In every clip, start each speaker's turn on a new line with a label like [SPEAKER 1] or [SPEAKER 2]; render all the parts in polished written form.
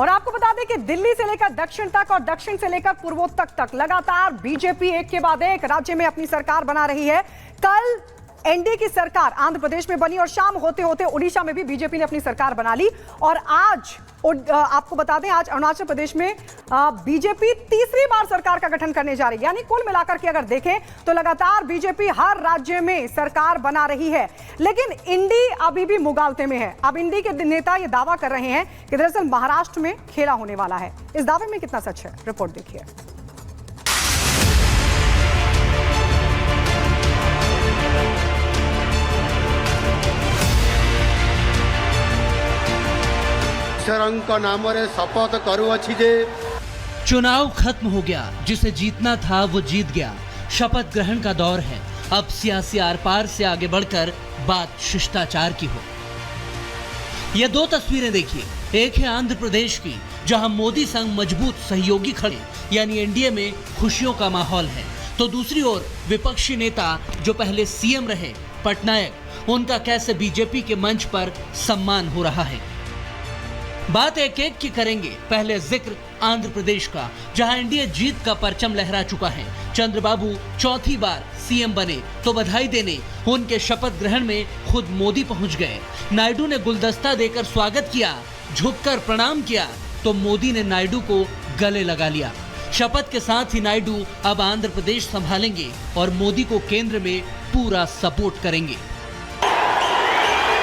[SPEAKER 1] और आपको बता दें कि दिल्ली से लेकर दक्षिण तक और दक्षिण से लेकर पूर्वोत्तर तक लगातार बीजेपी एक के बाद एक राज्य में अपनी सरकार बना रही है। कल एनडीए की सरकार आंध्र प्रदेश में बनी और शाम होते होते उड़ीसा में भी बीजेपी ने अपनी सरकार बना ली। और आज आपको बता दें, आज अरुणाचल प्रदेश में बीजेपी तीसरी बार सरकार का गठन करने जा रही है। यानी कुल मिलाकर के अगर देखें तो लगातार बीजेपी हर राज्य में सरकार बना रही है। लेकिन इंडी अभी भी मुगालते में है। अब इंडी के नेता ये दावा कर रहे हैं कि दरअसल महाराष्ट्र में खेला होने वाला है। इस दावे में कितना सच है, रिपोर्ट देखिए।
[SPEAKER 2] नाम शपथ करूअछि जे
[SPEAKER 3] चुनाव खत्म हो गया, जिसे जीतना था वो जीत गया। शपथ ग्रहण का दौर है। अब सियासी आर पार से आगे बढ़कर बात शिष्टाचार की हो। ये दो तस्वीरें देखिए। एक है आंध्र प्रदेश की, जहां मोदी संग मजबूत सहयोगी खड़े, यानी एनडीए में खुशियों का माहौल है। तो दूसरी ओर विपक्षी नेता जो पहले सीएम रहे, पटनायक, उनका कैसे बीजेपी के मंच पर सम्मान हो रहा है। बात एक एक की करेंगे। पहले जिक्र आंध्र प्रदेश का, जहां एनडीए जीत का परचम लहरा चुका है। चंद्रबाबू चौथी बार सीएम बने तो बधाई देने उनके शपथ ग्रहण में खुद मोदी पहुंच गए। नायडू ने गुलदस्ता देकर स्वागत किया, झुककर प्रणाम किया तो मोदी ने नायडू को गले लगा लिया। शपथ के साथ ही नायडू अब आंध्र प्रदेश संभालेंगे और मोदी को केंद्र में पूरा सपोर्ट करेंगे।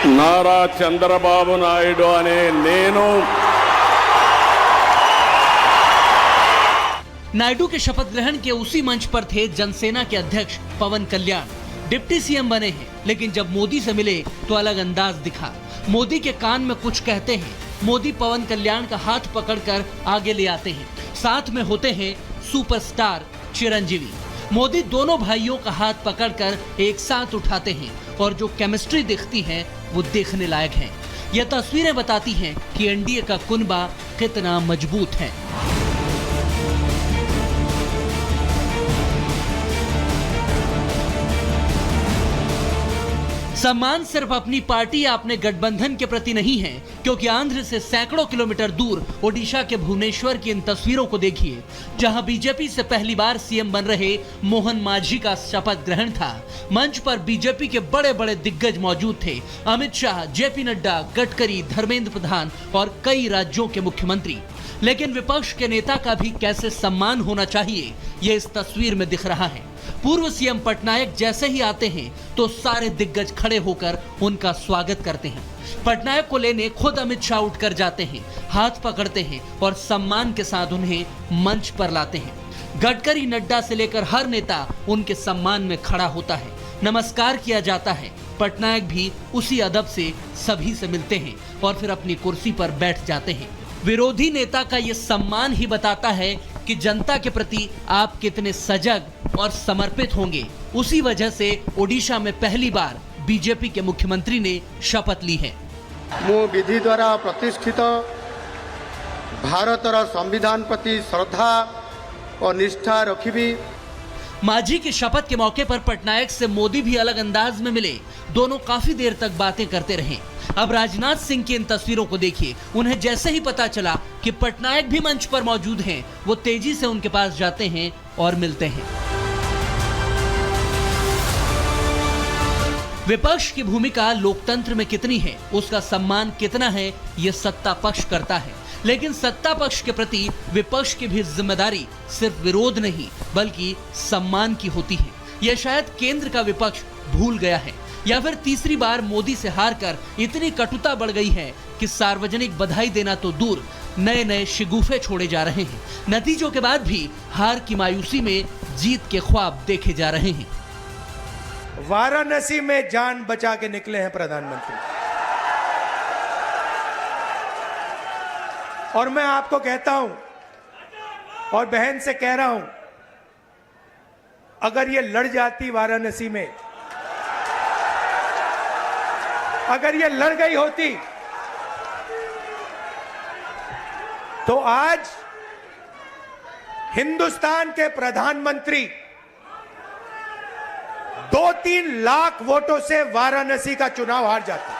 [SPEAKER 4] नारा चंद्रबाबू नायडू अने नेनु।
[SPEAKER 3] नायडू के शपथ ग्रहण के उसी मंच पर थे जनसेना के अध्यक्ष पवन कल्याण। डिप्टी सीएम बने हैं, लेकिन जब मोदी से मिले तो अलग अंदाज दिखा। मोदी के कान में कुछ कहते हैं। मोदी पवन कल्याण का हाथ पकड़कर आगे ले आते हैं। साथ में होते हैं सुपरस्टार चिरंजीवी। मोदी दोनों भाइयों का हाथ पकड़कर एक साथ उठाते हैं और जो केमिस्ट्री दिखती है वो देखने लायक है। यह तस्वीरें बताती हैं कि एनडीए का कुनबा कितना मजबूत है। सम्मान सिर्फ अपनी पार्टी या अपने गठबंधन के प्रति नहीं है, क्योंकि आंध्र से सैकड़ों किलोमीटर दूर ओडिशा के भुवनेश्वर की इन तस्वीरों को देखिए, जहां बीजेपी से पहली बार सीएम बन रहे मोहन मांझी का शपथ ग्रहण था। मंच पर बीजेपी के बड़े बड़े दिग्गज मौजूद थे। अमित शाह, जेपी नड्डा, गडकरी, धर्मेंद्र प्रधान और कई राज्यों के मुख्यमंत्री। लेकिन विपक्ष के नेता का भी कैसे सम्मान होना चाहिए, ये इस तस्वीर में दिख रहा है। पूर्व सीएम पटनायक जैसे ही आते हैं तो सारे दिग्गज खड़े होकर उनका स्वागत करते हैं। पटनायक को लेने खुद अमित शाह उठकर जाते हैं, हाथ पकड़ते हैं और सम्मान के साथ उन्हें मंच पर लाते हैं। गडकरी, नड्डा से लेकर हर नेता उनके सम्मान में खड़ा होता है, नमस्कार किया जाता है। पटनायक भी उसी अदब से सभी से मिलते हैं और फिर अपनी कुर्सी पर बैठ जाते हैं। विरोधी नेता का ये सम्मान ही बताता है कि जनता के प्रति आप कितने सजग और समर्पित होंगे। उसी वजह से ओडिशा में पहली बार बीजेपी के मुख्यमंत्री ने शपथ ली है।
[SPEAKER 2] मु विधि द्वारा प्रतिष्ठित भारतर संविधान प्रति श्रद्धा और निष्ठा रखिबी।
[SPEAKER 3] मांझी की शपथ के मौके पर पटनायक से मोदी भी अलग अंदाज में मिले। दोनों काफी देर तक बातें करते रहे। अब राजनाथ सिंह की इन तस्वीरों को देखिए। उन्हें जैसे ही पता चला कि पटनायक भी मंच पर मौजूद हैं, वो तेजी से उनके पास जाते हैं और मिलते हैं। विपक्ष की भूमिका लोकतंत्र में कितनी है, उसका सम्मान कितना है, ये सत्ता पक्ष करता है। लेकिन सत्ता पक्ष के प्रति विपक्ष की भी जिम्मेदारी सिर्फ विरोध नहीं बल्कि सम्मान की होती है। यह शायद केंद्र का विपक्ष भूल गया है, या फिर तीसरी बार मोदी से हारकर इतनी कटुता बढ़ गई है कि सार्वजनिक बधाई देना तो दूर, नए नए शिगुफे छोड़े जा रहे हैं। नतीजों के बाद भी हार की मायूसी में जीत के ख्वाब देखे जा रहे हैं।
[SPEAKER 5] वाराणसी में जान बचा के निकले हैं प्रधानमंत्री, और मैं आपको कहता हूं और बहन से कह रहा हूं, अगर ये लड़ जाती वाराणसी में, अगर ये लड़ गई होती तो आज हिंदुस्तान के प्रधानमंत्री 2-3 लाख वोटों से वाराणसी का चुनाव हार जाते।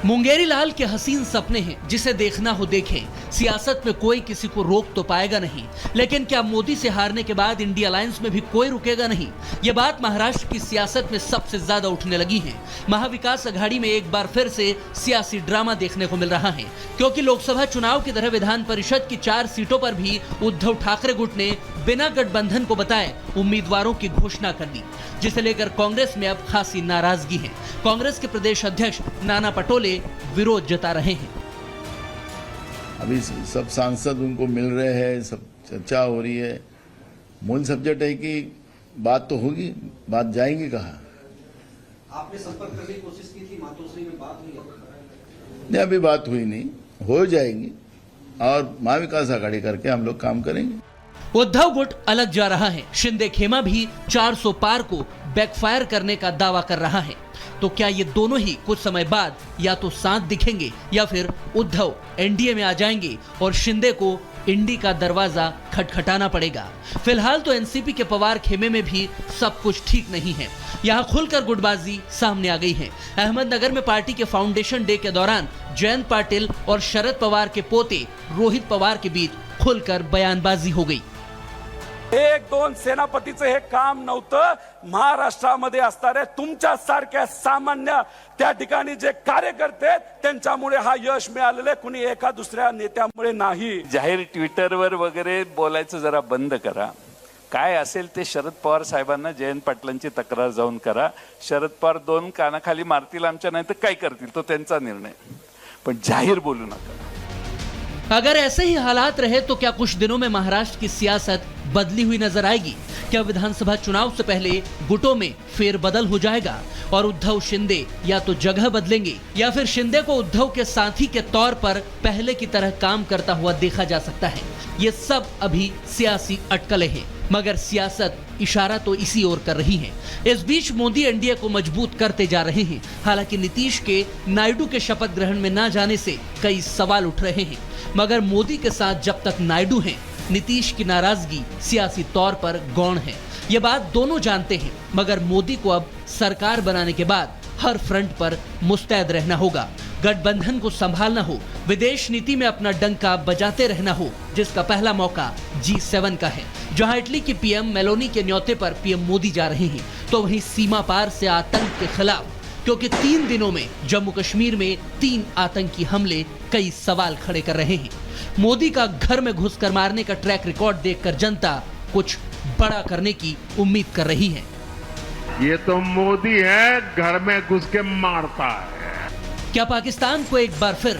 [SPEAKER 3] मुंगेरी लाल के हसीन सपने हैं, जिसे देखना हो देखें। सियासत में कोई किसी को रोक तो पाएगा नहीं, लेकिन क्या मोदी से हारने के बाद इंडिया अलायंस में भी कोई रुकेगा नहीं? ये बात महाराष्ट्र की सियासत में सबसे ज्यादा उठने लगी है। महाविकास अघाड़ी में एक बार फिर से सियासी ड्रामा देखने को मिल रहा है, क्योंकि लोकसभा चुनाव की तरह विधान परिषद की 4 सीटों पर भी उद्धव ठाकरे गुट ने बिना गठबंधन को बताए उम्मीदवारों की घोषणा कर दी, जिसे लेकर कांग्रेस में अब खासी नाराजगी है। कांग्रेस के प्रदेश अध्यक्ष नाना पटोले विरोध जता रहे हैं।
[SPEAKER 6] अभी सब सांसद उनको मिल रहे हैं, सब चर्चा हो रही है। मूल सब्जेक्ट है कि बात तो होगी, बात जाएगी कहाँ?
[SPEAKER 7] आपने संपर्क करने की कोशिश की थी, मातोश्री में बात हुई?
[SPEAKER 6] नहीं, अभी बात हुई नहीं, हो जाएगी और महाविकास आघाड़ी करके हम लोग काम करेंगे।
[SPEAKER 3] उद्धव गुट अलग जा रहा है। शिंदे खेमा भी 400 पार को बैकफायर करने का दावा कर रहा है। तो क्या ये दोनों ही कुछ समय बाद या तो साथ दिखेंगे या फिर उद्धव एनडीए में आ जाएंगे और शिंदे को इंडी का दरवाजा खटखटाना पड़ेगा? फिलहाल तो एनसीपी के पवार खेमे में भी सब कुछ ठीक नहीं है। यहाँ खुलकर गुटबाजी सामने आ गई है। अहमदनगर में पार्टी के फाउंडेशन डे के दौरान जयंत पाटिल और शरद पवार के पोते रोहित पवार के बीच खुलकर बयानबाजी हो गई।
[SPEAKER 8] 1-2 सेनापतीचं हे काम नव्हतं। महाराष्ट्रामध्ये असणारे तुमच्या सारख्या सामान्य त्या ठिकाणी जे कार्यकर्ते त्यांच्यामुळे हा यश मिळालेले, कुणी एका दुसऱ्या नेत्यामुळे नाही।
[SPEAKER 9] जाहीर ट्विटरवर वगैरे बोलायचं जरा बंद करा। काय असेल ते शरद पवार साहेबांना जयंत पाटलांची तक्रार जाऊन करा। शरद पवार 2 कानाखाली मारतील आमच्या, नाही तर काय करतील तो त्यांचा निर्णय, पण जाहीर बोलू नका।
[SPEAKER 3] अगर ऐसे ही हालात रहे तो क्या कुछ दिनों में महाराष्ट्र की सियासत बदली हुई नजर आएगी? क्या विधानसभा चुनाव से पहले गुटों में फेरबदल हो जाएगा और उद्धव शिंदे या तो जगह बदलेंगे या फिर शिंदे को उद्धव के साथी के तौर पर पहले की तरह काम करता हुआ देखा जा सकता है? ये सब अभी सियासी अटकलें हैं, मगर सियासत इशारा तो इसी ओर कर रही है। इस बीच मोदी एनडीए को मजबूत करते जा रहे हैं। हालांकि नीतीश के नायडू के शपथ ग्रहण में न जाने से कई सवाल उठ रहे हैं, मगर मोदी के साथ जब तक नायडू हैं, नीतीश की नाराजगी सियासी तौर पर गौण है। ये बात दोनों जानते हैं, मगर मोदी को अब सरकार बनाने के बाद हर फ्रंट पर मुस्तैद रहना होगा। गठबंधन को संभालना हो, विदेश नीति में अपना डंका बजाते रहना हो, जिसका पहला मौका G7 का है, जहां इटली की पीएम मेलोनी के न्योते पर पीएम मोदी जा रहे हैं, तो वहीं सीमा पार से आतंक के खिलाफ, क्योंकि 3 दिनों में जम्मू कश्मीर में 3 आतंकी हमले कई सवाल खड़े कर रहे हैं। मोदी का घर में घुसकर मारने का ट्रैक रिकॉर्ड देखकर जनता कुछ बड़ा करने की उम्मीद कर रही है।
[SPEAKER 4] ये तो मोदी है, घर में घुस के मारता है।
[SPEAKER 3] क्या पाकिस्तान को एक बार फिर